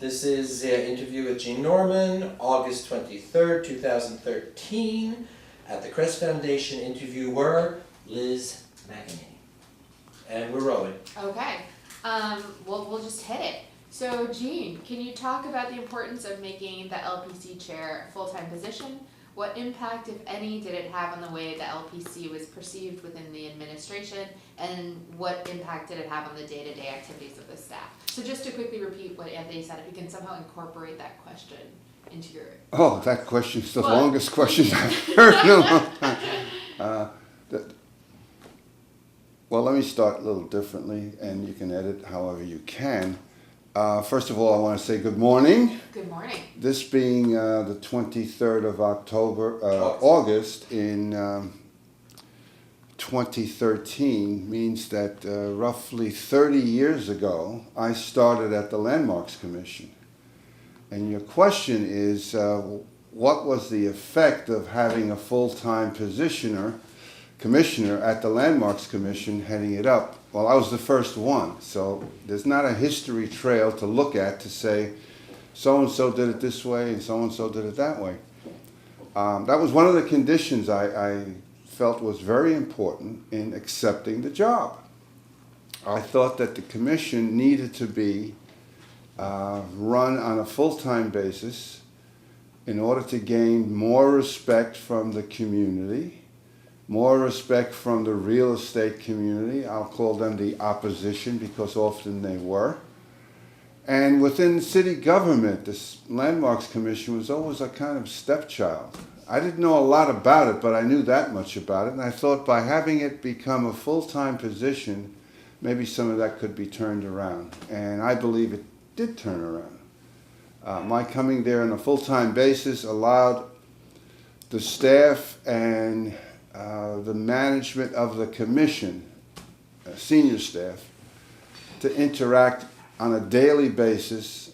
This is an interview with Jean Norman, August 23rd, 2013, at the Crest Foundation. Interviewer, Liz McEnaney. And we're rolling. Okay. We'll just hit it. So, Jean, can you talk about the importance of making the LPC chair a full-time position? What impact, if any, did it have on the way the LPC was perceived within the administration, and what impact did it have on the day-to-day activities of the staff? So just to quickly repeat what Anthony said, if you can somehow incorporate that question into your... Oh, that question's the longest question I've heard in a long time. Well, let me start a little differently, and you can edit however you can. First of all, I want to say good morning. Good morning. This being the 23rd of August in 2013 means that roughly 30 years ago, I started at the Landmarks Commission. And your question is, what was the effect of having a full-time commissioner at the Landmarks Commission heading it up? Well, I was the first one, so there's not a history trail to look at to say so-and-so did it this way and so-and-so did it that way. That was one of the conditions I felt was very important in accepting the job. I thought that the commission needed to be run on a full-time basis in order to gain more respect from the community, more respect from the real estate community. I'll call them the opposition because often they were. And within city government, this Landmarks Commission was always a kind of stepchild. I didn't know a lot about it, but I knew that much about it. And I thought by having it become a full-time position, maybe some of that could be turned around. And I believe it did turn around. My coming there on a full-time basis allowed the staff and the management of the commission, senior staff, to interact on a daily basis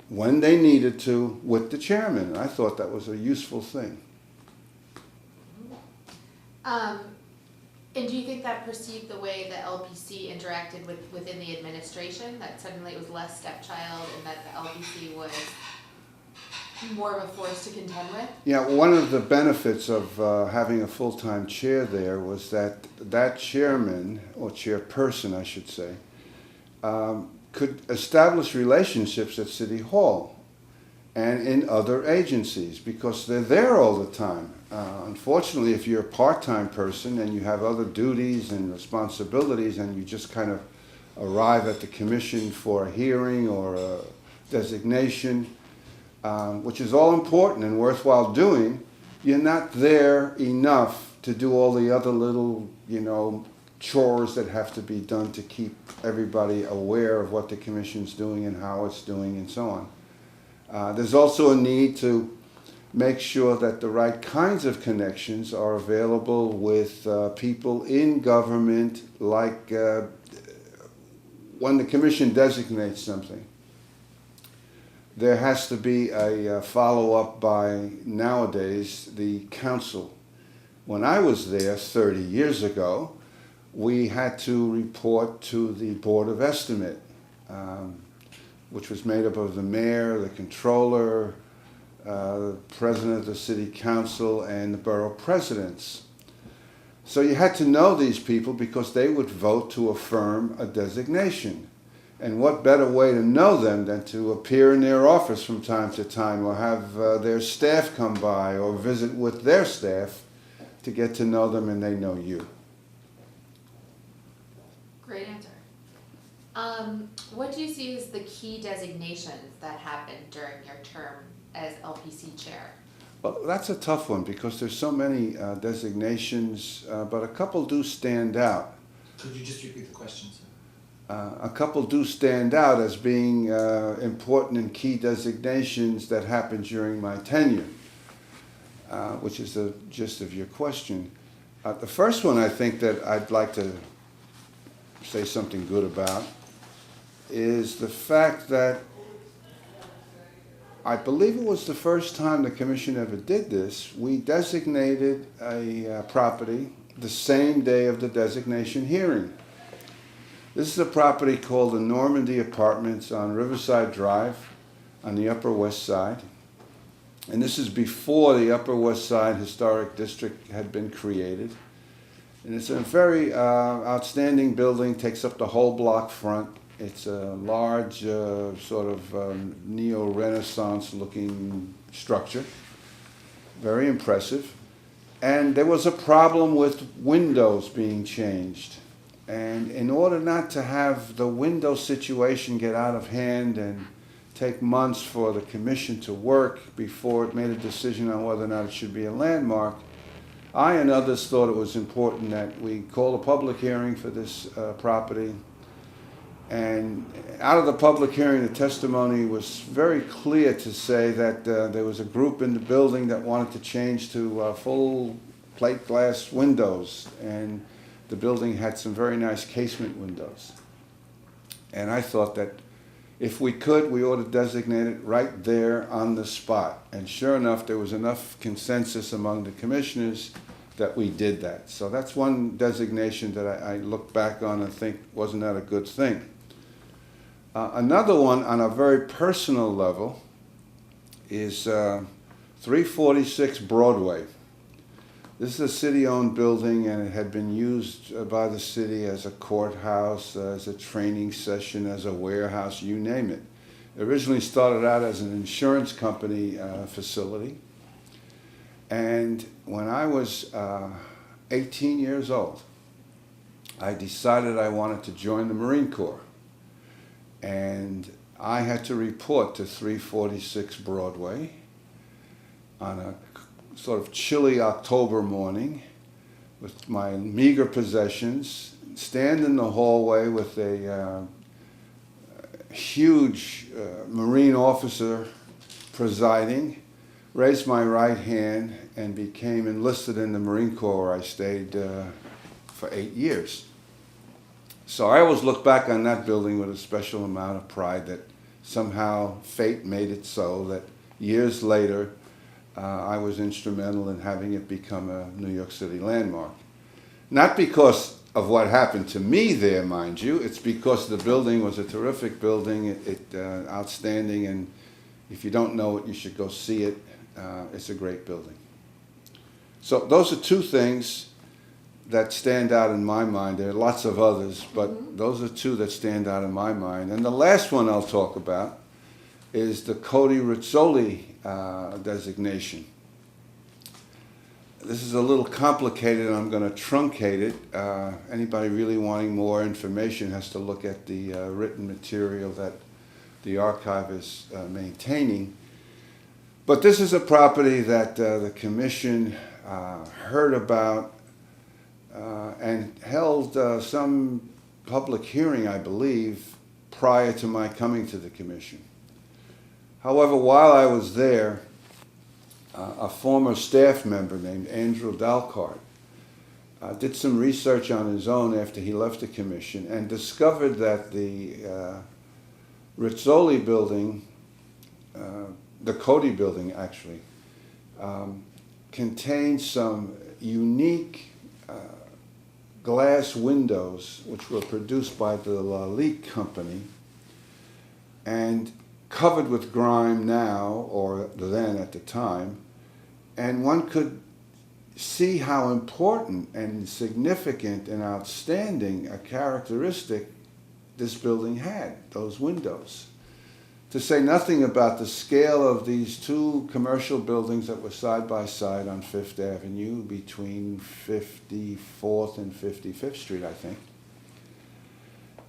when they needed to with the chairman. I thought that was a useful thing. And do you think that perceived the way the LPC interacted within the administration, that suddenly it was less stepchild and that the LPC was more of a force to contend with? Yeah, one of the benefits of having a full-time chair there was that that chairman, or chairperson I should say, could establish relationships at City Hall and in other agencies because they're there all the time. Unfortunately, if you're a part-time person and you have other duties and responsibilities and you just kind of arrive at the commission for a hearing or a designation, which is all important and worthwhile doing, you're not there enough to do all the other little, chores that have to be done to keep everybody aware of what the commission's doing and how it's doing and so on. There's also a need to make sure that the right kinds of connections are available with people in government, like when the commission designates something. There has to be a follow-up by, nowadays, the council. When I was there 30 years ago, we had to report to the Board of Estimate, which was made up of the mayor, the controller, the president of the city council, and the borough presidents. So you had to know these people because they would vote to affirm a designation. And what better way to know them than to appear in their office from time to time or have their staff come by or visit with their staff to get to know them and they know you. Great answer. What do you see as the key designations that happened during your term as LPC chair? Well, that's a tough one because there's so many designations, but a couple do stand out. Could you just repeat the question, sir? A couple do stand out as being important and key designations that happened during my tenure, which is the gist of your question. The first one I think that I'd like to say something good about is the fact that I believe it was the first time the commission ever did this. We designated a property the same day of the designation hearing. This is a property called the Normandy Apartments on Riverside Drive. on the Upper West Side. And this is before the Upper West Side Historic District had been created. And it's a very outstanding building, takes up the whole block front. It's a large sort of neo-Renaissance looking structure, very impressive. And there was a problem with windows being changed. And in order not to have the window situation get out of hand and take months for the commission to work before it made a decision on whether or not it should be a landmark, I and others thought it was important that we call a public hearing for this property. And out of the public hearing, the testimony was very clear to say that there was a group in the building that wanted to change to full plate glass windows, and the building had some very nice casement windows. And I thought that if we could, we ought to designate it right there on the spot. And sure enough, there was enough consensus among the commissioners that we did that. So that's one designation that I look back on and think, wasn't that a good thing? Another one on a very personal level is 346 Broadway. This is a city-owned building, and it had been used by the city as a courthouse, as a training session, as a warehouse, you name it. It originally started out as an insurance company facility. And when I was 18 years old, I decided I wanted to join the Marine Corps. And I had to report to 346 Broadway on a sort of chilly October morning with my meager possessions, stand in the hallway with a huge Marine officer presiding, raised my right hand, and became enlisted in the Marine Corps, where I stayed for 8 years. So I always look back on that building with a special amount of pride that somehow fate made it so that years later I was instrumental in having it become a New York City landmark. Not because of what happened to me there, mind you, it's because the building was a terrific building, outstanding, and if you don't know it, you should go see it. It's a great building. So those are two things that stand out in my mind. There are lots of others, but those are two that stand out in my mind. And the last one I'll talk about is the Cody Rizzoli designation. This is a little complicated, and I'm going to truncate it. Anybody really wanting more information has to look at the written material that the archive is maintaining. But this is a property that the commission heard about and held some public hearing, I believe, prior to my coming to the commission. However, while I was there, a former staff member named Andrew Dalcart did some research on his own after he left the commission and discovered that the Rizzoli building, the Cody building actually, contained some unique glass windows which were produced by the Lalique company and covered with grime now, or then at the time, and one could see how important and significant and outstanding a characteristic this building had, those windows. To say nothing about the scale of these two commercial buildings that were side by side on Fifth Avenue between 54th and 55th Street, I think.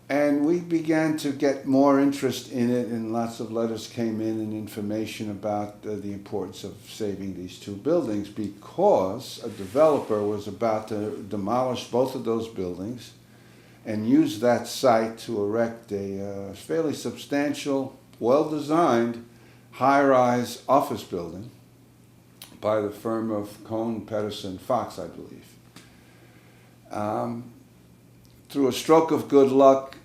And we began to get more interest in it, and lots of letters came in and information about the importance of saving these two buildings, because a developer was about to demolish both of those buildings and use that site to erect a fairly substantial, well-designed, high-rise office building by the firm of Cohn, Pedersen, Fox, I believe. Through a stroke of good luck,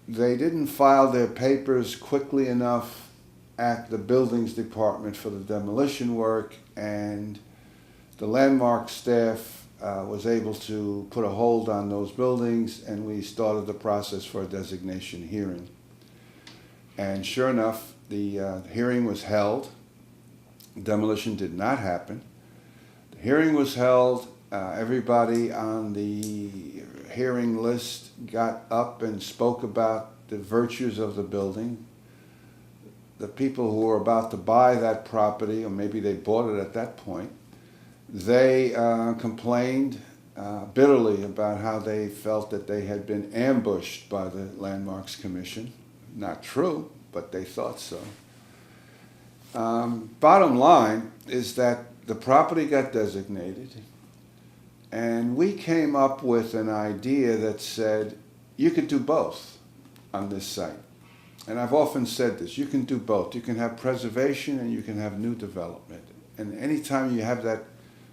they didn't file their papers quickly enough at the buildings department for the demolition work, and the landmark staff was able to put a hold on those buildings, and we started the process for a designation hearing. And sure enough, The hearing was held. Demolition did not happen. The hearing was held. Everybody on the hearing list got up and spoke about the virtues of the building. The people who were about to buy that property, or maybe they bought it at that point, they complained bitterly about how they felt that they had been ambushed by the Landmarks Commission. Not true, but they thought so. Bottom line is that the property got designated, and we came up with an idea that said you could do both on this site. And I've often said this, you can do both. You can have preservation and you can have new development. And anytime you have that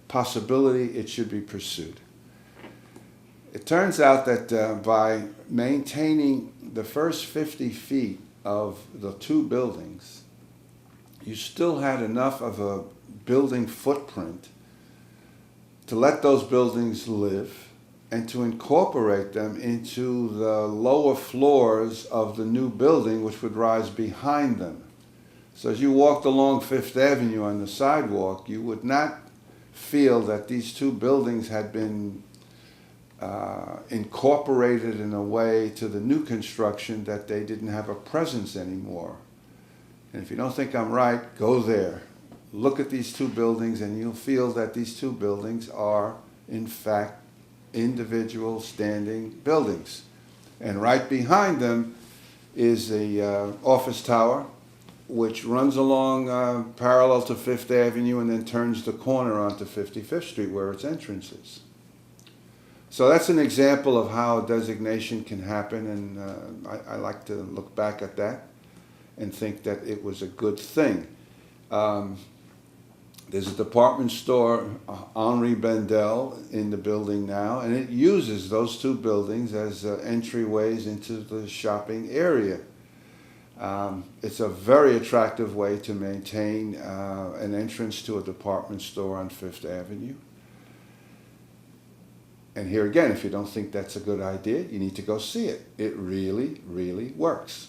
possibility, it should be pursued. It turns out that by maintaining the first 50 feet of the two buildings, you still had enough of a building footprint to let those buildings live and to incorporate them into the lower floors of the new building, which would rise behind them. So as you walked along Fifth Avenue on the sidewalk, you would not feel that these two buildings had been incorporated in a way to the new construction that they didn't have a presence anymore. And if you don't think I'm right, go there. Look at these two buildings and you'll feel that these two buildings are, in fact, individual standing buildings. And right behind them is the office tower, which runs along parallel to Fifth Avenue and then turns the corner onto 55th Street where its entrance is. So that's an example of how designation can happen, and I like to look back at that and think that it was a good thing. There's a department store, Henri Bendel, in the building now, and it uses those two buildings as entryways into the shopping area. It's a very attractive way to maintain an entrance to a department store on Fifth Avenue. And here again, if you don't think that's a good idea, you need to go see it. It really, really works.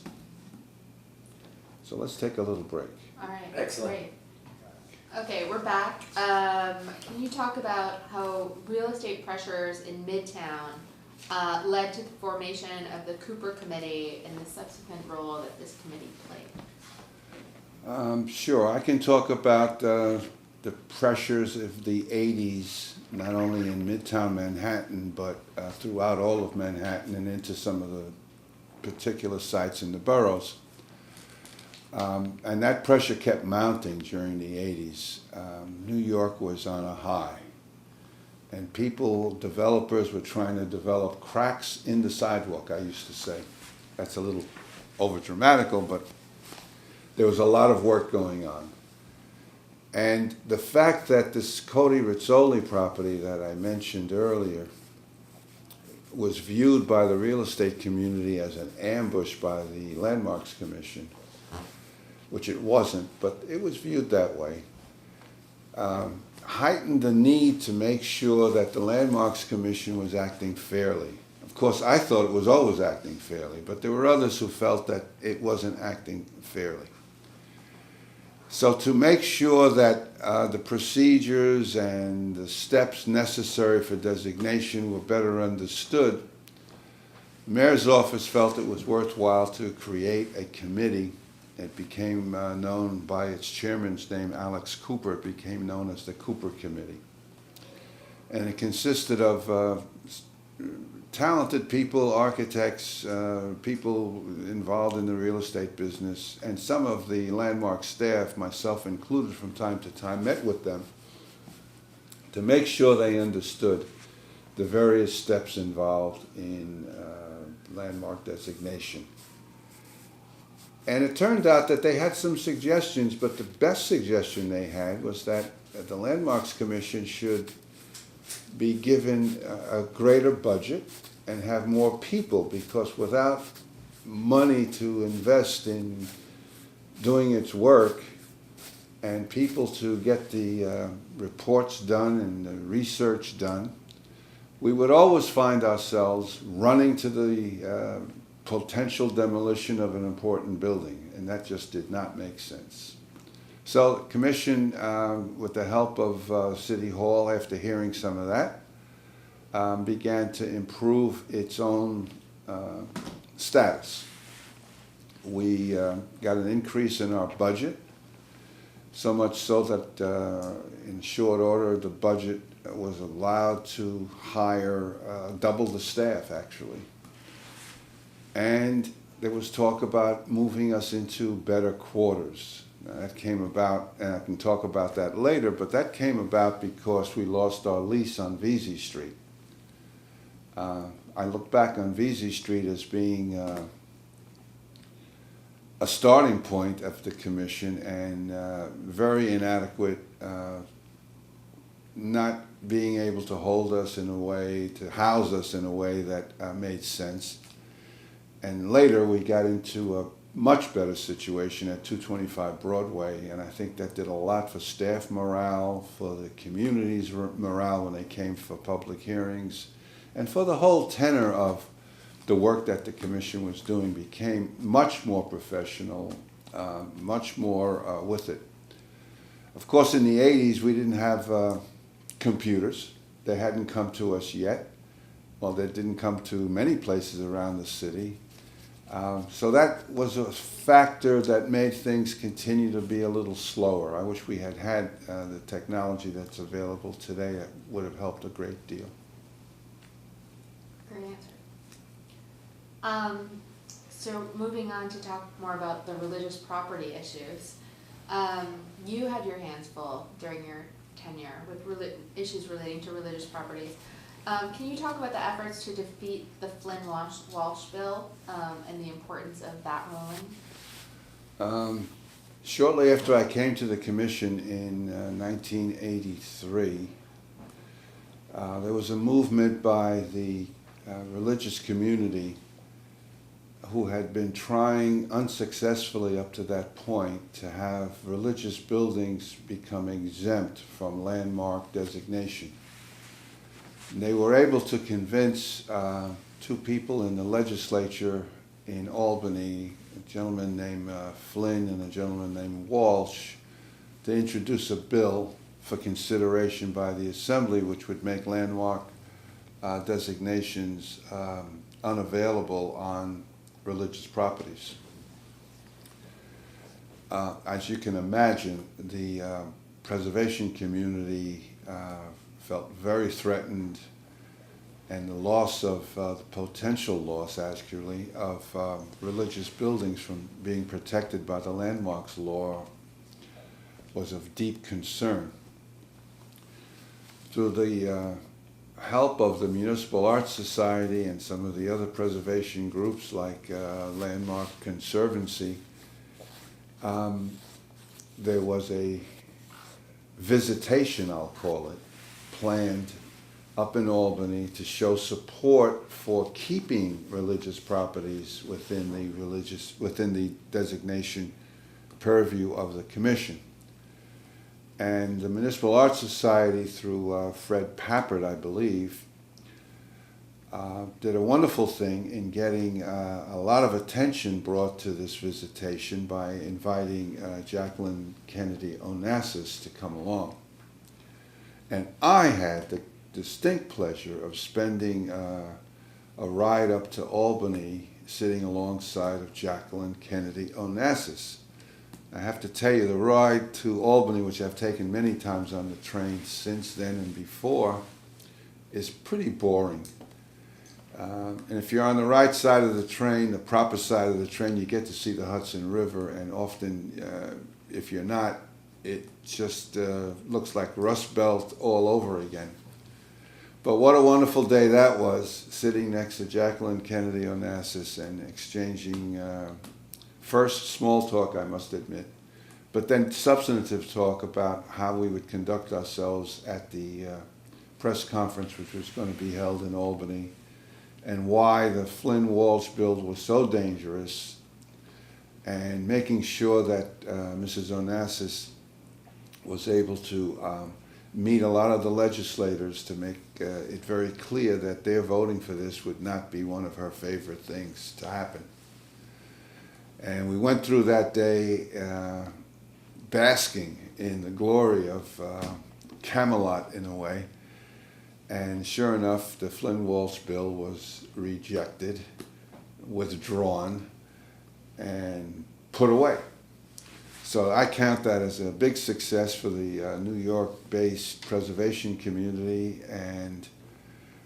So let's take a little break. All right, Excellent. great. Okay, we're back. Can you talk about how real estate pressures in Midtown led to the formation of the Cooper Committee and the subsequent role that this committee played? Sure, I can talk about the pressures of the 80s, not only in Midtown Manhattan, but throughout all of Manhattan and into some of the particular sites in the boroughs. And that pressure kept mounting during the 80s. New York was on a high. And developers were trying to develop cracks in the sidewalk, I used to say. That's a little over-dramatical, but there was a lot of work going on. And the fact that this Cody Rizzoli property that I mentioned earlier was viewed by the real estate community as an ambush by the Landmarks Commission, which it wasn't, but it was viewed that way, heightened the need to make sure that the Landmarks Commission was acting fairly. Of course, I thought it was always acting fairly, but there were others who felt that it wasn't acting fairly. So to make sure that the procedures and the steps necessary for designation were better understood, the mayor's office felt it was worthwhile to create a committee. It became known by its chairman's name, Alex Cooper. It became known as the Cooper Committee. And it consisted of talented people, architects, people involved in the real estate business, and some of the Landmark staff, myself included from time to time, met with them to make sure they understood the various steps involved in landmark designation. And it turned out that they had some suggestions, but the best suggestion they had was that the Landmarks Commission should be given a greater budget and have more people, because without money to invest in doing its work and people to get the reports done and the research done, we would always find ourselves running to the potential demolition of an important building, and that just did not make sense. So the commission, with the help of City Hall, after hearing some of that, began to improve its own status. We got an increase in our budget, so much so that in short order the budget was allowed to hire double the staff, actually. And there was talk about moving us into better quarters. Now, that came about, and I can talk about that later, but that came about because we lost our lease on Vesey Street. I look back on Vesey Street as being a starting point of the commission, and very inadequate, not being able to hold us in a way, to house us in a way that made sense. And later we got into a much better situation at 225 Broadway, and I think that did a lot for staff morale, for the community's morale when they came for public hearings, and for the whole tenor of the work that the commission was doing became much more professional, much more with it. Of course, in the 80s, we didn't have computers. They hadn't come to us yet. Well, they didn't come to many places around the city. So that was a factor that made things continue to be a little slower. I wish we had had the technology that's available today. It would have helped a great deal. Great answer. So moving on to talk more about the religious property issues. You had your hands full during your tenure with issues relating to religious properties. Can you talk about the efforts to defeat the Flynn-Walsh bill and the importance of that ruling? Shortly after I came to the commission in 1983, there was a movement by the religious community who had been trying unsuccessfully up to that point to have religious buildings become exempt from landmark designation. And they were able to convince two people in the legislature in Albany, a gentleman named Flynn and a gentleman named Walsh, to introduce a bill for consideration by the Assembly which would make landmark designations unavailable on religious properties. As you can imagine, the preservation community felt very threatened, and the loss of the potential loss, actually, of religious buildings from being protected by the landmarks law was of deep concern. Through the help of the Municipal Arts Society and some of the other preservation groups like Landmark Conservancy, there was a visitation, I'll call it, planned up in Albany to show support for keeping religious properties within the designation purview of the commission. And the Municipal Arts Society, through Fred Pappert, I believe, did a wonderful thing in getting a lot of attention brought to this visitation by inviting Jacqueline Kennedy Onassis to come along. And I had the distinct pleasure of spending a ride up to Albany sitting alongside of Jacqueline Kennedy Onassis. I have to tell you, the ride to Albany, which I've taken many times on the train since then and before, is pretty boring. And if you're on the right side of the train, the proper side of the train, you get to see the Hudson River, and often, if you're not, it just looks like Rust Belt all over again. But what a wonderful day that was, sitting next to Jacqueline Kennedy Onassis and exchanging first small talk, I must admit, but then substantive talk about how we would conduct ourselves at the press conference which was going to be held in Albany, and why the Flynn-Walsh bill was so dangerous, and making sure that Mrs. Onassis was able to meet a lot of the legislators to make it very clear that their voting for this would not be one of her favorite things to happen. And we went through that day basking in the glory of Camelot in a way. And sure enough, the Flynn-Walsh bill was rejected, withdrawn, and put away. So I count that as a big success for the New York-based preservation community, and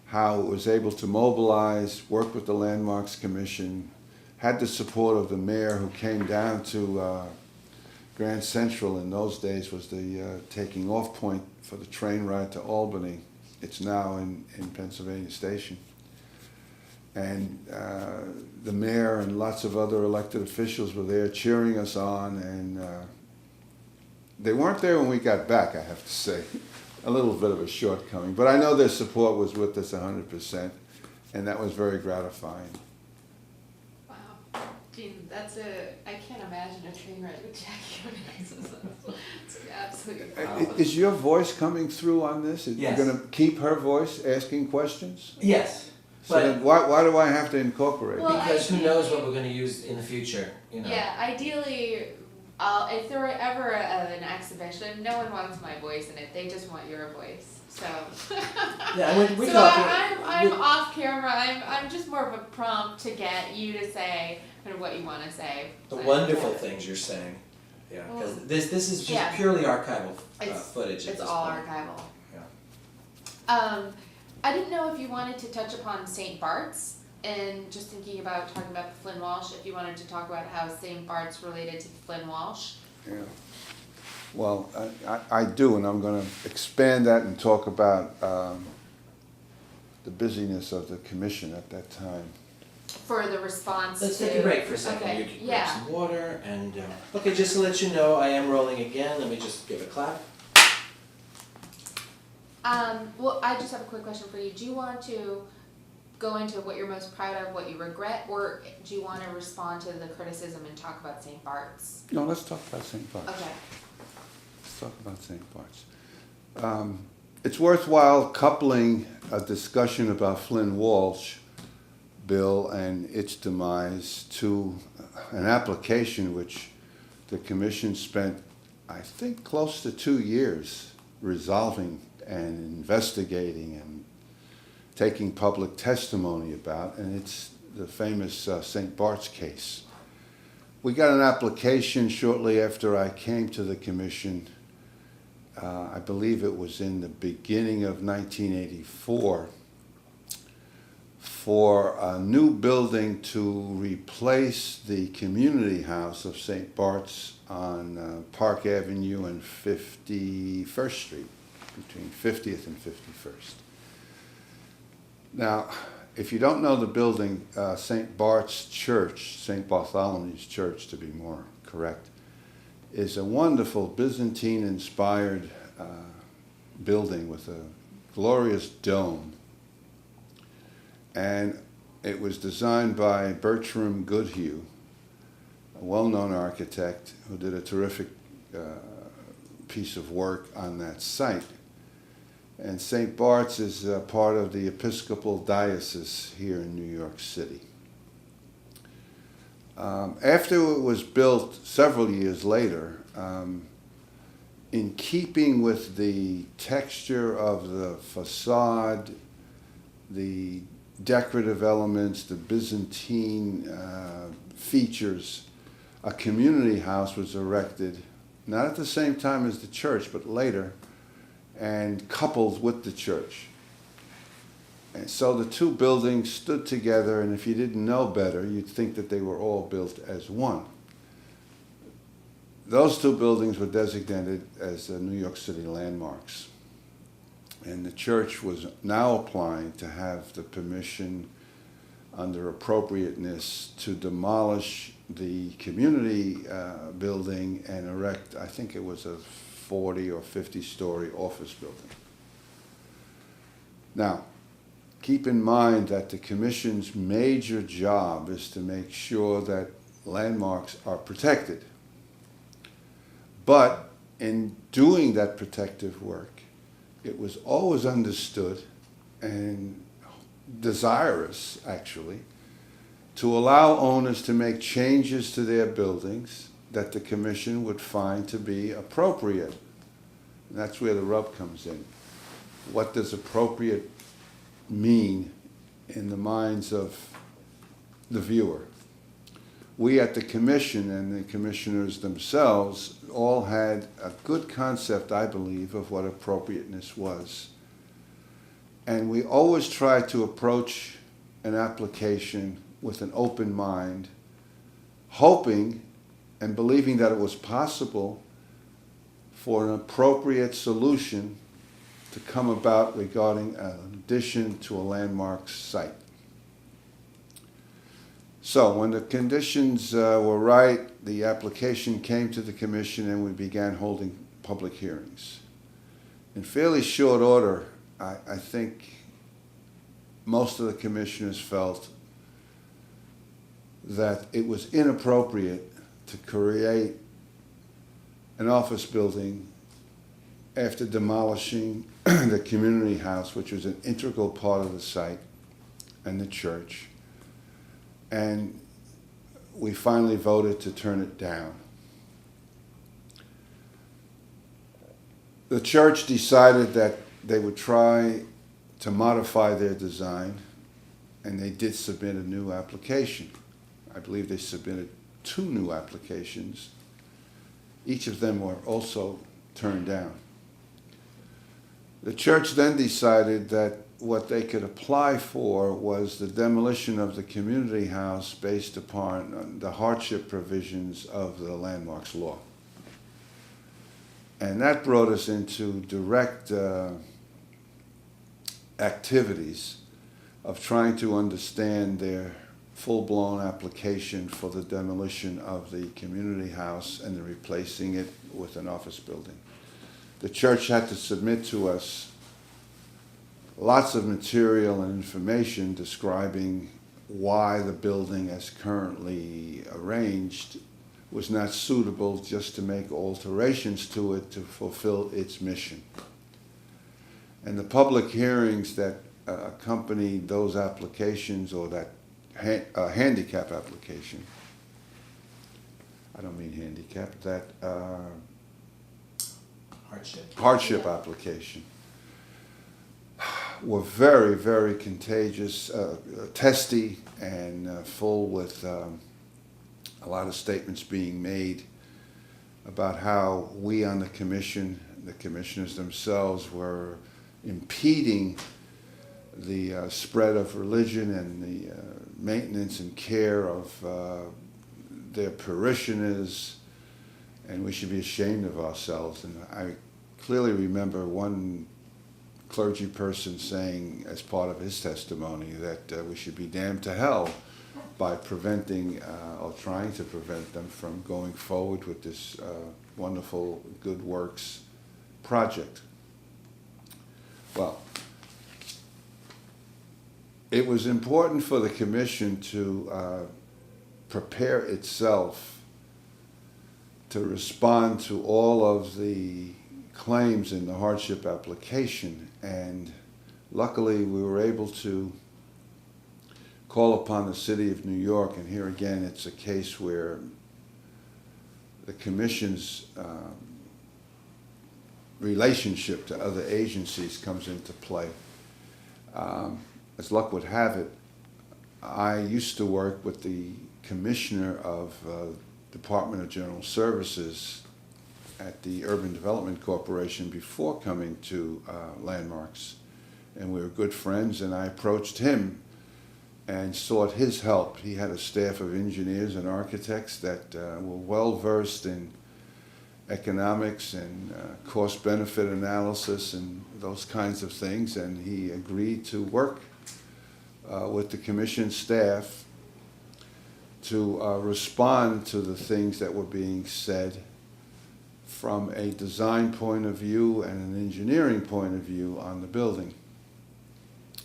how it was able to mobilize, work with the Landmarks Commission, had the support of the mayor, who came down to Grand Central. In those days was the taking off point for the train ride to Albany. It's now in Pennsylvania Station. And the mayor and lots of other elected officials were there cheering us on, and they weren't there when we got back, I have to say. A little bit of a shortcoming, but I know their support was with us 100%, and that was very gratifying. Wow, Gene, I can't imagine a train ride with Jackie Onassis. It's absolutely phenomenal. Is your voice coming through on this? Yes. You're going to keep her voice asking questions? Yes. So then why do I have to incorporate it? Well, Because who knows what we're going to use in the future, you know. Yeah, ideally, if there were ever an exhibition, no one wants my voice in it. They just want your voice. So. Yeah, we're so talking. I'm off camera. I'm just more of a prompt to get you to say kind of what you want to say. The But, wonderful yeah. things you're saying. Yeah, Well, because this is just yeah. purely archival It's- footage. At It's this all point. archival. Yeah. I didn't know if you wanted to touch upon St. Bart's, and just thinking about talking about the Flynn Walsh, if you wanted to talk about how St. Bart's related to Flynn Walsh. Yeah. Well, I do, and I'm going to expand that and talk about the busyness of the commission at that time. For the response Let's to. take a break for a second. Okay, You can grab yeah. some water and okay. Just to let you know, I am rolling again. Let me just give a clap. Well, I just have a quick question for you. Do you want to go into what you're most proud of, what you regret, or do you want to respond to the criticism and talk about St. Bart's? No, let's talk about St. Bart's. Okay. Let's talk about St. Bart's. It's worthwhile coupling a discussion about Flynn Walsh bill and its demise to an application which the commission spent, I think, close to 2 years resolving and investigating and taking public testimony about, and it's the famous St. Bart's case. We got an application shortly after I came to the commission. I believe it was in the beginning of 1984, for a new building to replace the community house of St. Bart's on Park Avenue and 51st Street, between 50th and 51st. Now, if you don't know the building, St. Bart's Church, St. Bartholomew's Church to be more correct, is a wonderful Byzantine-inspired building with a glorious dome. And it was designed by Bertram Goodhue, a well-known architect who did a terrific piece of work on that site. And St. Bart's is part of the Episcopal Diocese here in New York City. After it was built several years later, in keeping with the texture of the facade, the decorative elements, the Byzantine features, a community house was erected, not at the same time as the church, but later, and coupled with the church. And so the two buildings stood together, and if you didn't know better, you'd think that they were all built as one. Those two buildings were designated as New York City landmarks. And the church was now applying to have the permission under appropriateness to demolish the community building and erect, I think it was a 40 or 50-story office building. Now, keep in mind that the commission's major job is to make sure that landmarks are protected. But in doing that protective work, it was always understood and desirous, actually, to allow owners to make changes to their buildings that the commission would find to be appropriate. And that's where the rub comes in. What does appropriate mean in the minds of the viewer? We at the commission and the commissioners themselves all had a good concept, I believe, of what appropriateness was. And we always tried to approach an application with an open mind, hoping and believing that it was possible for an appropriate solution to come about regarding an addition to a landmark site. So when the conditions were right, the application came to the commission and we began holding public hearings. In fairly short order, I think most of the commissioners felt that it was inappropriate to create an office building after demolishing the community house, which was an integral part of the site, and the church. And we finally voted to turn it down. The church decided that they would try to modify their design, and they did submit a new application. I believe they submitted 2 new applications. Each of them were also turned down. The church then decided that what they could apply for was the demolition of the community house based upon the hardship provisions of the landmarks law. And that brought us into direct activities of trying to understand their full-blown application for the demolition of the community house and the replacing it with an office building. The church had to submit to us lots of material and information describing why the building as currently arranged was not suitable, just to make alterations to it to fulfill its mission. And the public hearings that accompanied those applications, or that handicap application, I don't mean handicap, that hardship application, were very, very contagious, testy, and full with a lot of statements being made about how we on the commission, the commissioners themselves, were impeding the spread of religion and the maintenance and care of their parishioners, and we should be ashamed of ourselves. And I clearly remember one clergy person saying, as part of his testimony, that we should be damned to hell by preventing or trying to prevent them from going forward with this wonderful good works project. Well, it was important for the commission to prepare itself to respond to all of the claims in the hardship application, and luckily we were able to call upon the city of New York, and here again it's a case where the commission's relationship to other agencies comes into play. As luck would have it, I used to work with the commissioner of Department of General Services at the Urban Development Corporation before coming to Landmarks, and we were good friends, and I approached him and sought his help. He had a staff of engineers and architects that were well versed in economics and cost-benefit analysis and those kinds of things, and he agreed to work with the commission staff to respond to the things that were being said from a design point of view and an engineering point of view on the building,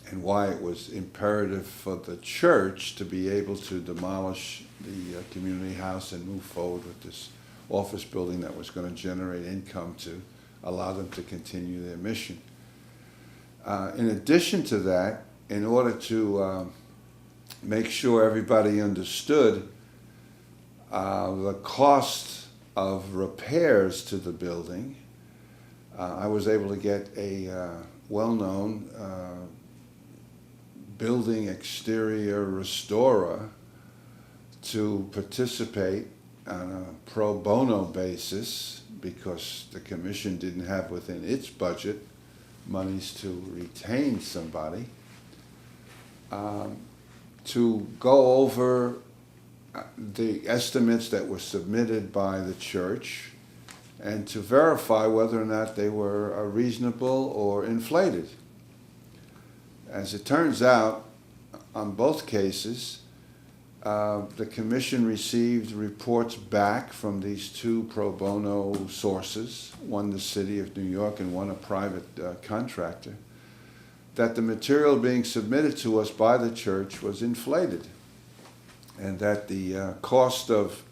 and why it was imperative for the church to be able to demolish the community house and move forward with this office building that was going to generate income to allow them to continue their mission. In addition to that, in order to make sure everybody understood the cost of repairs to the building, I was able to get a well-known building exterior restorer to participate on a pro bono basis, because the commission didn't have within its budget monies to retain somebody, to go over the estimates that were submitted by the church and to verify whether or not they were reasonable or inflated. As it turns out, on both cases, the commission received reports back from these two pro bono sources, one the City of New York and one a private contractor, that the material being submitted to us by the church was inflated, and that the cost of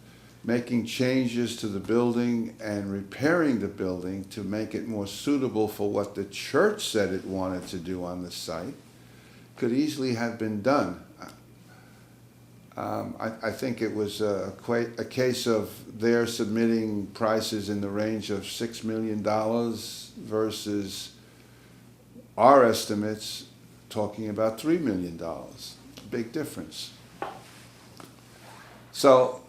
making changes to the building and repairing the building to make it more suitable for what the church said it wanted to do on the site could easily have been done. I think it was a case of their submitting prices in the range of $6 million versus our estimates talking about $3 million. Big difference. So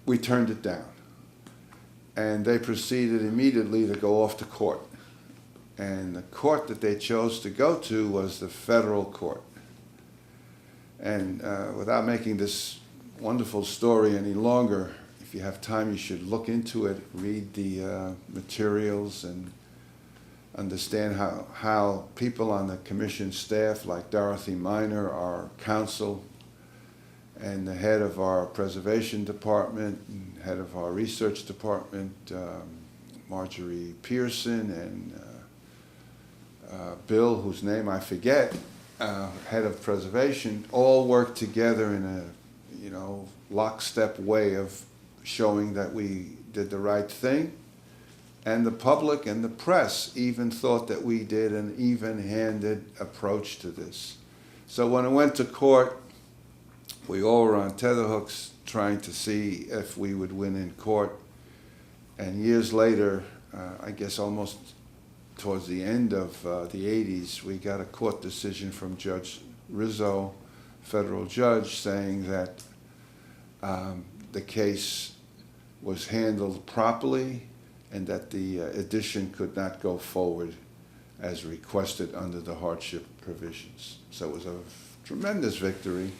we turned it down. And they proceeded immediately to go off to court. And the court that they chose to go to was the federal court. And without making this wonderful story any longer, if you have time, you should look into it, read the materials, and understand how people on the commission staff, like Dorothy Miner, our counsel, and the head of our preservation department, and head of our research department, Marjorie Pearson, and Bill, whose name I forget, head of preservation, all worked together in a lockstep way of showing that we did the right thing. And the public and the press even thought that we did an even-handed approach to this. So when it went to court, we all were on tenterhooks trying to see if we would win in court. And years later, I guess almost towards the end of the 80s, we got a court decision from Judge Rizzo, federal judge, saying that the case was handled properly and that the addition could not go forward as requested under the hardship provisions. So it was a tremendous victory.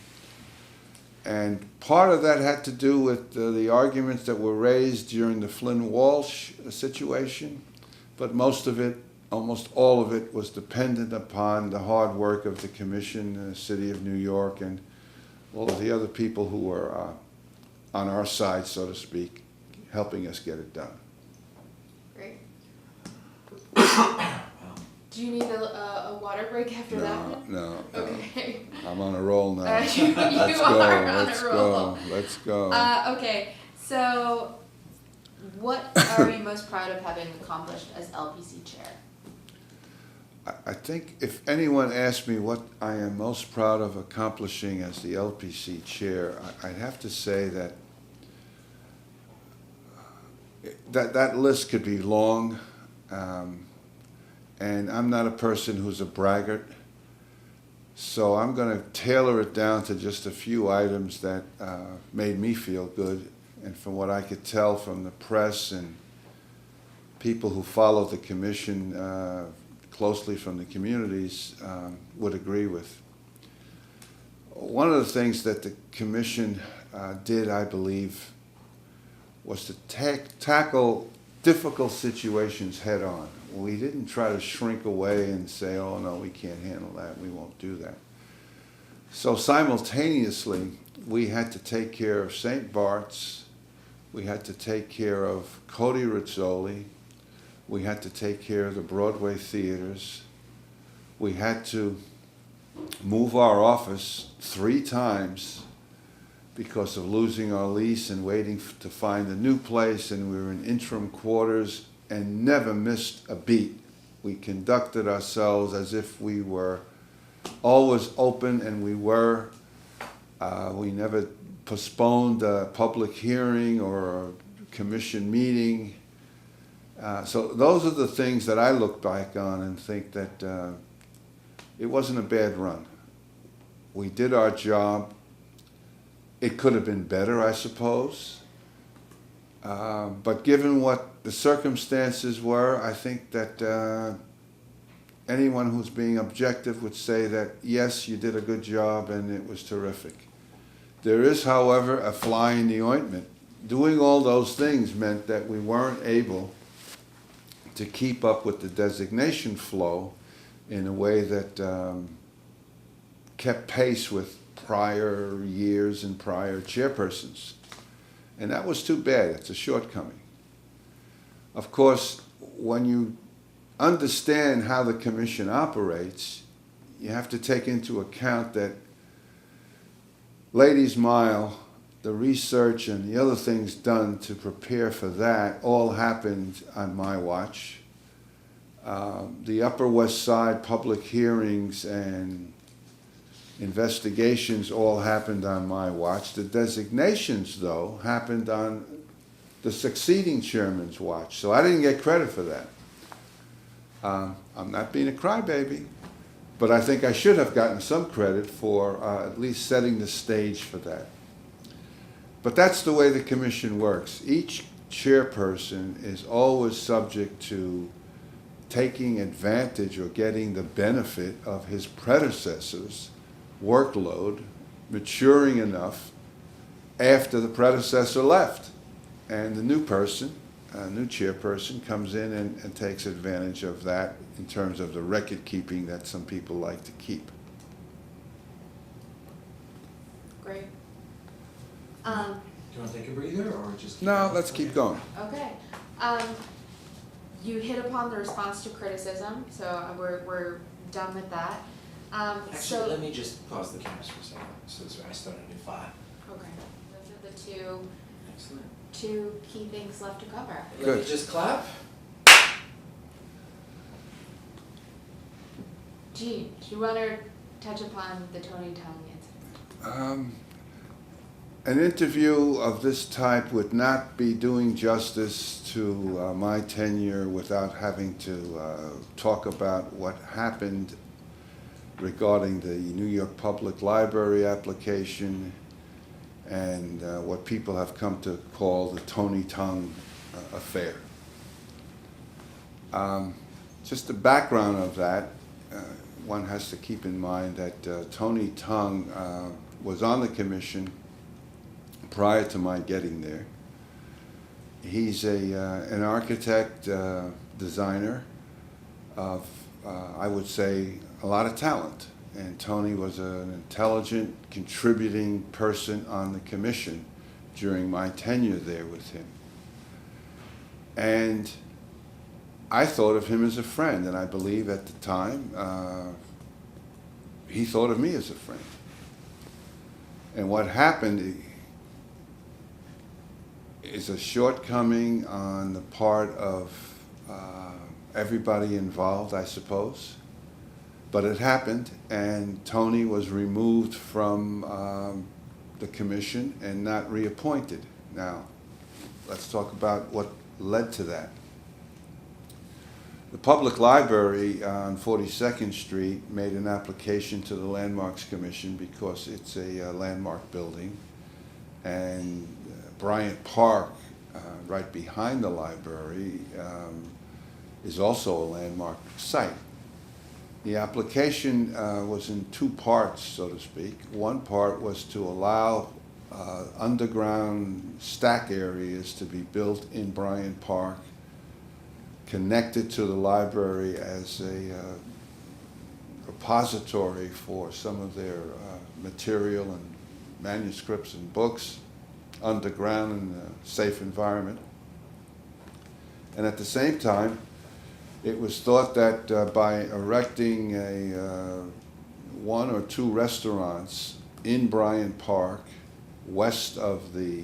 And part of that had to do with the arguments that were raised during the Flynn Walsh situation, but most of it, almost all of it, was dependent upon the hard work of the commission, the City of New York, and all of the other people who were on our side, so to speak, helping us get it done. Great. Do you need a water break after that one? No. Okay. I'm on a roll now. You Let's are go. on Let's a roll. go. Let's go. Okay, so what are you most proud of having accomplished as LPC chair? I think if anyone asked me what I am most proud of accomplishing as the LPC chair, I'd have to say that list could be long, and I'm not a person who's a braggart, so I'm going to tailor it down to just a few items that made me feel good, and from what I could tell from the press and people who follow the commission closely from the communities would agree with. One of the things that the commission did, I believe, was to tackle difficult situations head on. We didn't try to shrink away and say, oh no, we can't handle that, we won't do that. So simultaneously, we had to take care of St. Bart's, we had to take care of Cody Rizzoli, we had to take care of the Broadway theaters. We had to move our office 3 times because of losing our lease and waiting to find a new place, and we were in interim quarters and never missed a beat We conducted ourselves as if we were always open, and we were. We never postponed a public hearing or a commission meeting. So those are the things that I look back on and think that it wasn't a bad run. We did our job. It could have been better, I suppose. But given what the circumstances were, I think that anyone who's being objective would say that, yes, you did a good job and it was terrific. There is, however, a fly in the ointment. Doing all those things meant that we weren't able to keep up with the designation flow in a way that kept pace with prior years and prior chairpersons. And that was too bad. It's a shortcoming. Of course, when you understand how the commission operates, you have to take into account that Ladies Mile, the research and the other things done to prepare for that all happened on my watch. The Upper West Side public hearings and investigations all happened on my watch. The designations, though, happened on the succeeding chairman's watch, so I didn't get credit for that. I'm not being a crybaby, but I think I should have gotten some credit for at least setting the stage for that. But that's the way the commission works. Each chairperson is always subject to taking advantage or getting the benefit of his predecessor's workload maturing enough after the predecessor left. And the new person, a new chairperson, comes in and takes advantage of that in terms of the record keeping that some people like to keep. Great. Do you want to take a breather or just keep No, going? let's keep going. Okay. You hit upon the response to criticism, so we're done with that. Actually, let me just pause the cameras for a second. So I started a new file. Okay. Those are the two Excellent. key things left to cover. Let me just clap. Gene, do you want to touch upon the Tony Tong incident? An interview of this type would not be doing justice to my tenure without having to talk about what happened regarding the New York Public Library application and what people have come to call the Tony Tong affair. Just the background of that, one has to keep in mind that Tony Tong was on the commission prior to my getting there. He's an architect, designer of, I would say, a lot of talent. And Tony was an intelligent, contributing person on the commission during my tenure there with him. And I thought of him as a friend, and I believe at the time he thought of me as a friend. And what happened is a shortcoming on the part of everybody involved, I suppose. But it happened, and Tony was removed from the commission and not reappointed. Now, let's talk about what led to that. The Public Library on 42nd Street made an application to the Landmarks Commission because it's a landmark building, and Bryant Park, right behind the library, is also a landmark site. The application was in two parts, so to speak. One part was to allow underground stack areas to be built in Bryant Park, connected to the library as a repository for some of their material and manuscripts and books, underground in a safe environment. And at the same time, it was thought that by erecting one or two restaurants in Bryant Park, west of the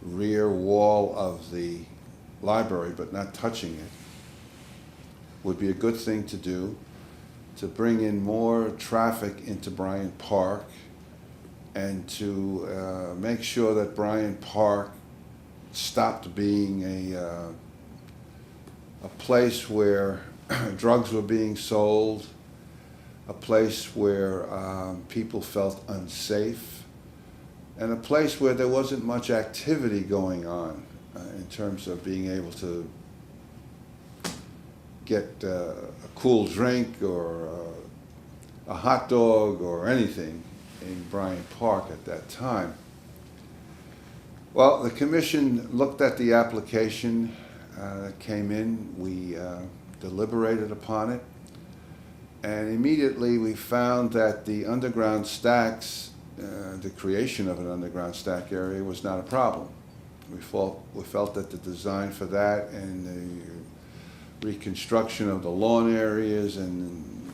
rear wall of the library, but not touching it, would be a good thing to do to bring in more traffic into Bryant Park and to make sure that Bryant Park stopped being a place where drugs were being sold, a place where people felt unsafe, and a place where there wasn't much activity going on in terms of being able to get a cool drink or a hot dog or anything in Bryant Park at that time. Well, the commission looked at the application that came in. We deliberated upon it, and immediately we found that the underground stacks, the creation of an underground stack area was not a problem. We felt that the design for that and the reconstruction of the lawn areas and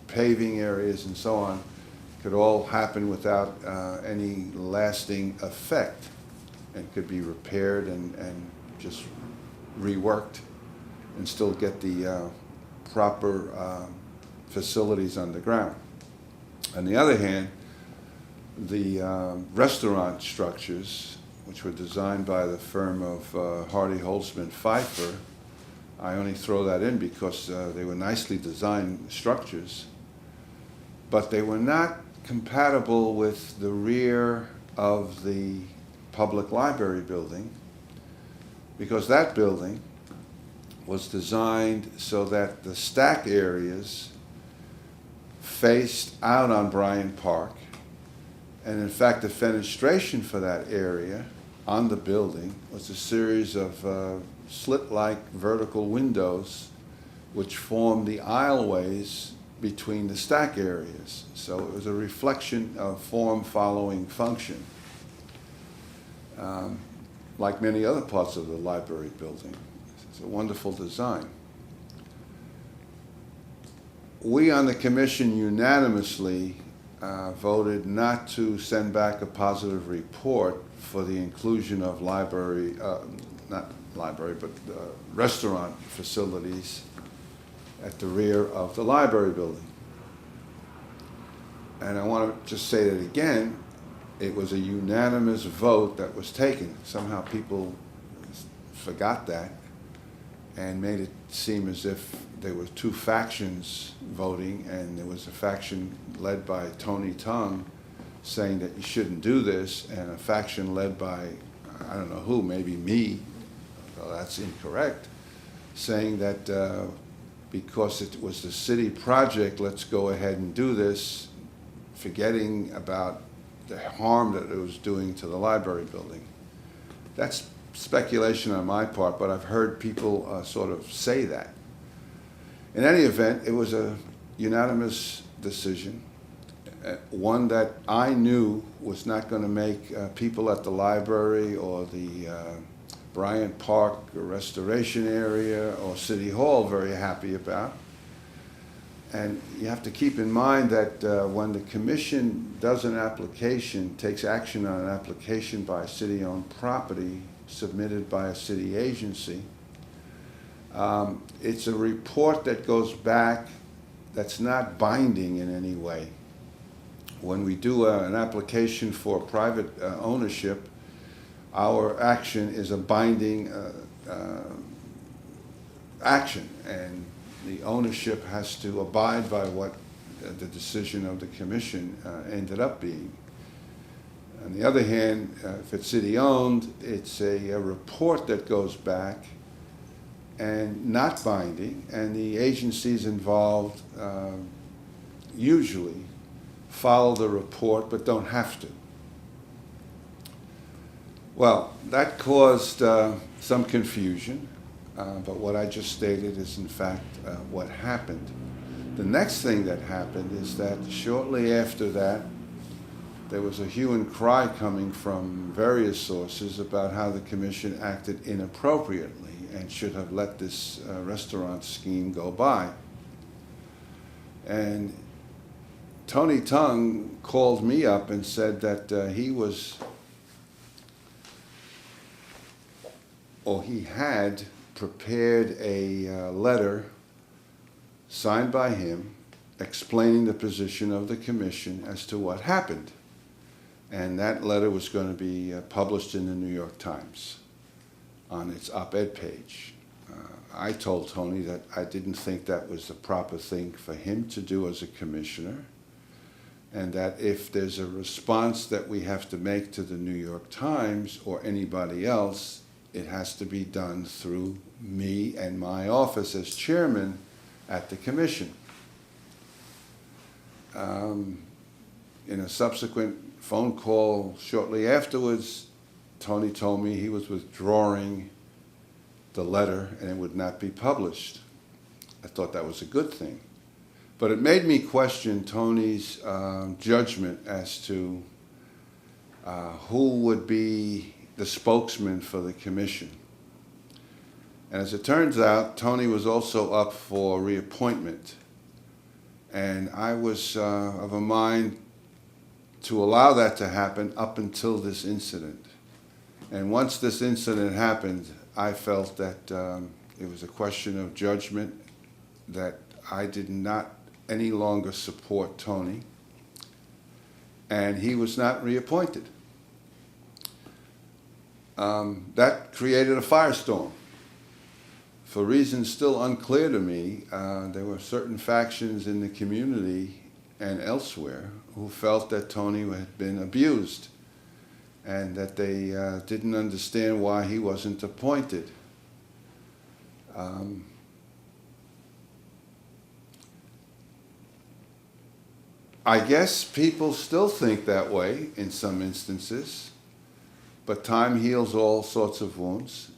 paving areas and so on could all happen without any lasting effect, and could be repaired and just reworked and still get the proper facilities underground. On the other hand, the restaurant structures, which were designed by the firm of Hardy Holtzman Pfeiffer, I only throw that in because they were nicely designed structures, but they were not compatible with the rear of the public library building, because that building was designed so that the stack areas faced out on Bryant Park, and in fact the fenestration for that area on the building was a series of slit-like vertical windows which formed the aisleways between the stack areas. So it was a reflection of form following function, like many other parts of the library building. It's a wonderful design. We on the commission unanimously voted not to send back a positive report for the inclusion of restaurant facilities at the rear of the library building. And I want to just say that again, it was a unanimous vote that was taken. Somehow people forgot that and made it seem as if there were two factions voting, and there was a faction led by Tony Tung saying that you shouldn't do this, and a faction led by, I don't know who, maybe me, well, that's incorrect, saying that because it was the city project, let's go ahead and do this, forgetting about the harm that it was doing to the library building. That's speculation on my part, but I've heard people sort of say that. In any event, it was a unanimous decision, one that I knew was not going to make people at the library or the Bryant Park restoration area or City Hall very happy about. And you have to keep in mind that when the commission does an application, takes action on an application by city-owned property submitted by a city agency, it's a report that goes back that's not binding in any way. When we do an application for private ownership, our action is a binding action, and the ownership has to abide by what the decision of the commission ended up being. On the other hand, if it's city-owned, it's a report that goes back and not binding, and the agencies involved usually follow the report but don't have to. Well, that caused some confusion, but what I just stated is in fact what happened. The next thing that happened is that shortly after that, there was a hue and cry coming from various sources about how the commission acted inappropriately and should have let this restaurant scheme go by. And Tony Tung called me up and said that he had prepared a letter signed by him, explaining the position of the commission as to what happened. And that letter was going to be published in the New York Times on its op-ed page. I told Tony that I didn't think that was the proper thing for him to do as a commissioner, and that if there's a response that we have to make to the New York Times or anybody else, it has to be done through me and my office as chairman at the commission. In a subsequent phone call shortly afterwards, Tony told me he was withdrawing the letter and it would not be published. I thought that was a good thing. But it made me question Tony's judgment as to who would be the spokesman for the commission. And as it turns out, Tony was also up for reappointment. And I was of a mind to allow that to happen up until this incident. And once this incident happened, I felt that it was a question of judgment, that I did not any longer support Tony, and he was not reappointed. That created a firestorm. For reasons still unclear to me, there were certain factions in the community and elsewhere who felt that Tony had been abused and that they didn't understand why he wasn't appointed. I guess people still think that way in some instances, but time heals all sorts of wounds.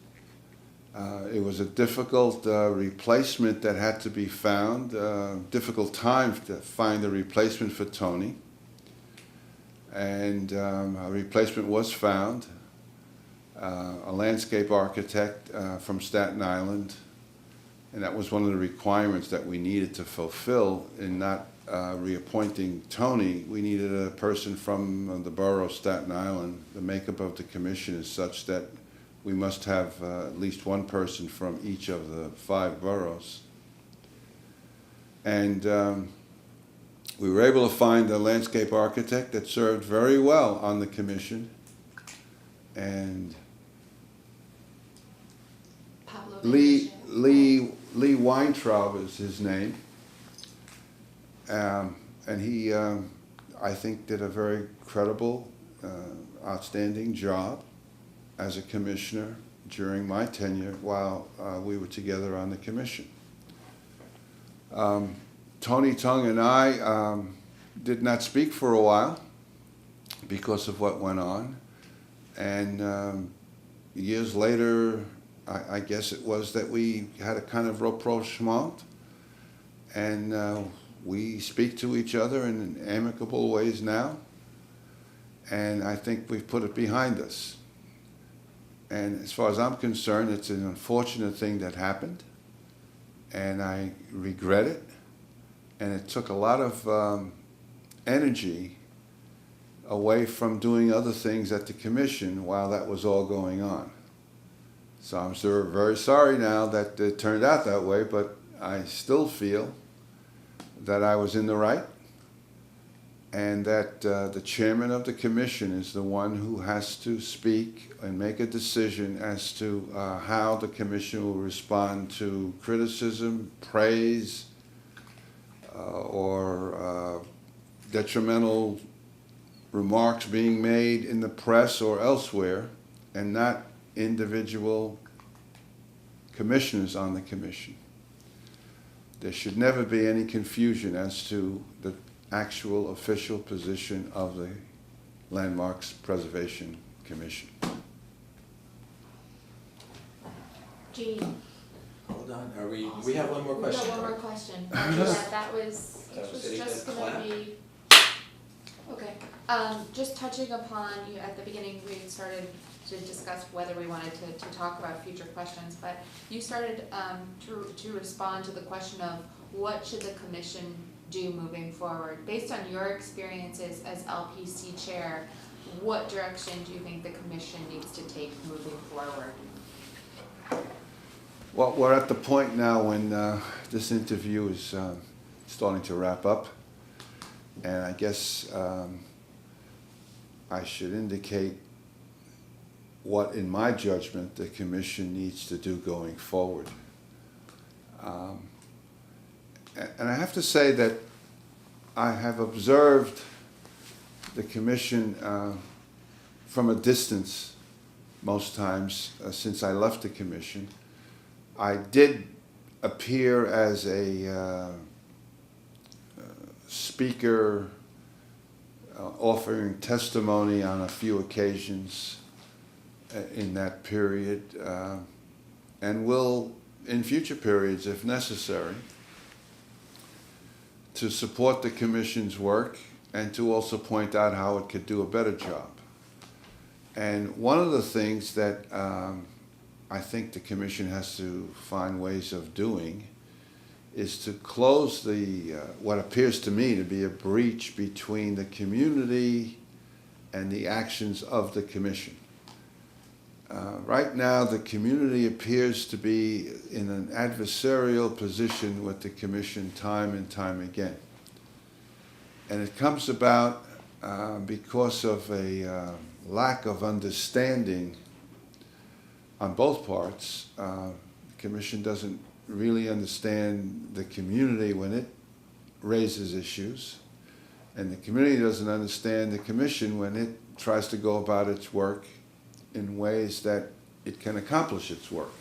It was a difficult replacement that had to be found, difficult time to find a replacement for Tony. And a replacement was found, a landscape architect from Staten Island, and that was one of the requirements that we needed to fulfill in not reappointing Tony. We needed a person from the borough of Staten Island. The makeup of the commission is such that we must have at least one person from each of the 5 boroughs. And we were able to find a landscape architect that served very well on the commission. And Lee Weintraub is his name. And he, I think, did a very credible, outstanding job as a commissioner during my tenure while we were together on the commission. Tony Tung and I did not speak for a while because of what went on. And years later, I guess it was that we had a kind of rapprochement. And we speak to each other in amicable ways now. And I think we've put it behind us. And as far as I'm concerned, it's an unfortunate thing that happened. And I regret it. And it took a lot of energy away from doing other things at the commission while that was all going on. So I'm very sorry now that it turned out that way, but I still feel that I was in the right, and that the chairman of the commission is the one who has to speak and make a decision as to how the commission will respond to criticism, praise, or detrimental remarks being made in the press or elsewhere, and not individual commissioners on the commission. There should never be any confusion as to the actual official position of the Landmarks Preservation Commission. Gene. Hold on, we have one more question. We got one more question. That was just gonna be, okay. Just touching upon, you at the beginning, we started to discuss whether we wanted to talk about future questions, but you started to respond to the question of what should the commission do moving forward. Based on your experiences as LPC chair, what direction do you think the commission needs to take moving forward? Well, we're at the point now when this interview is starting to wrap up, and I guess I should indicate what, in my judgment, the Commission needs to do going forward. And I have to say that I have observed the Commission from a distance most times since I left the Commission. I did appear as a speaker offering testimony on a few occasions in that period, and will in future periods if necessary, to support the Commission's work and to also point out how it could do a better job. And one of the things that I think the Commission has to find ways of doing is to close the what appears to me to be a breach between the community and the actions of the Commission. Right now, the community appears to be in an adversarial position with the Commission time and time again. And it comes about because of a lack of understanding on both parts. The Commission doesn't really understand the community when it raises issues, and the community doesn't understand the Commission when it tries to go about its work in ways that it can accomplish its work.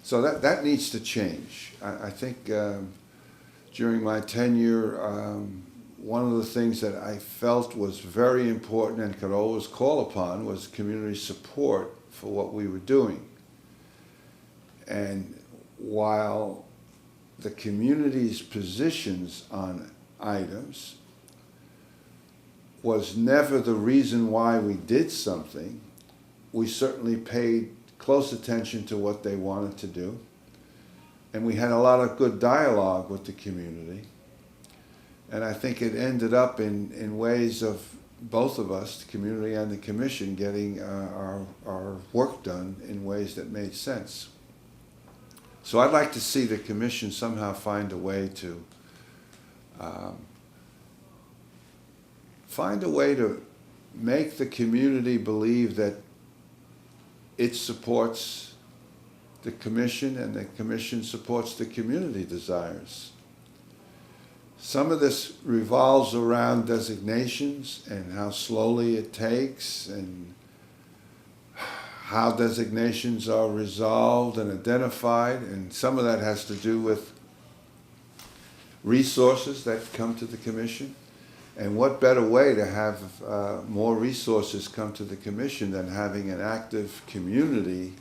So that needs to change. I think during my tenure, one of the things that I felt was very important and could always call upon was community support for what we were doing. And while the community's positions on items was never the reason why we did something, we certainly paid close attention to what they wanted to do. And we had a lot of good dialogue with the community. And I think it ended up in ways of both of us, the community and the Commission, getting our work done in ways that made sense. So I'd like to see the Commission somehow find a way to make the community believe that it supports the Commission and the Commission supports the community desires. Some of this revolves around designations and how slowly it takes and how designations are resolved and identified, and some of that has to do with resources that come to the Commission. And what better way to have more resources come to the Commission than having an active community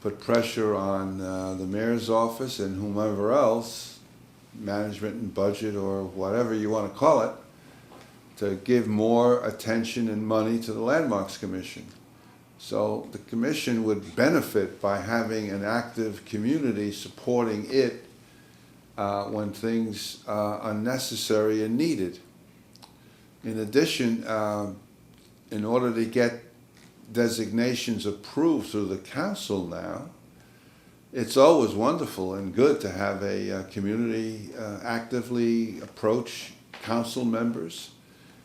put pressure on the mayor's office and whomever else, management and budget or whatever you want to call it, to give more attention and money to the Landmarks Commission. So the Commission would benefit by having an active community supporting it when things are necessary and needed. In addition, in order to get designations approved through the council now, it's always wonderful and good to have a community actively approach council members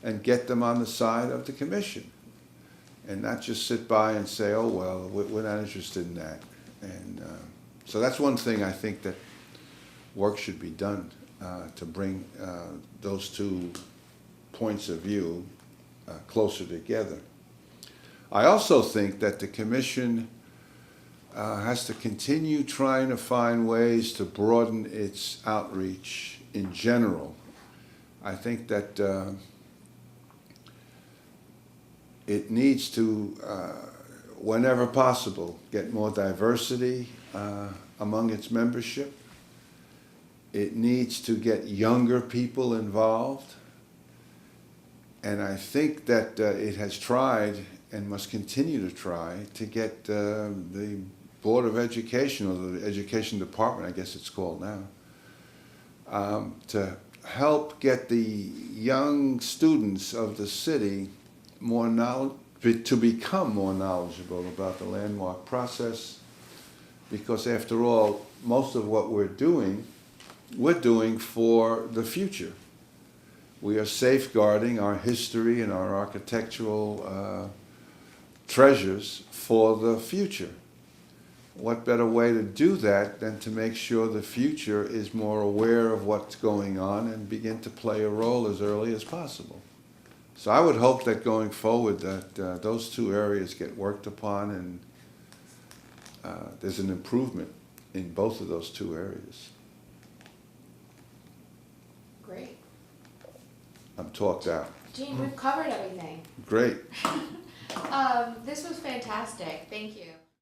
and get them on the side of the Commission, and not just sit by and say, oh, well, we're not interested in that. And so that's one thing I think that work should be done to bring those two points of view closer together. I also think that the Commission has to continue trying to find ways to broaden its outreach in general. I think that it needs to, whenever possible, get more diversity among its membership. It needs to get younger people involved. And I think that it has tried and must continue to try to get the Board of Education, or the Education Department, I guess it's called now, to help get the young students of the city to become more knowledgeable about the landmark process, because after all, most of what we're doing for the future. We are safeguarding our history and our architectural treasures for the future. What better way to do that than to make sure the future is more aware of what's going on and begin to play a role as early as possible. So I would hope that going forward that those two areas get worked upon and there's an improvement in both of those two areas. Great. I'm talked out. Gene, we've covered everything. Great. This was fantastic. Thank you.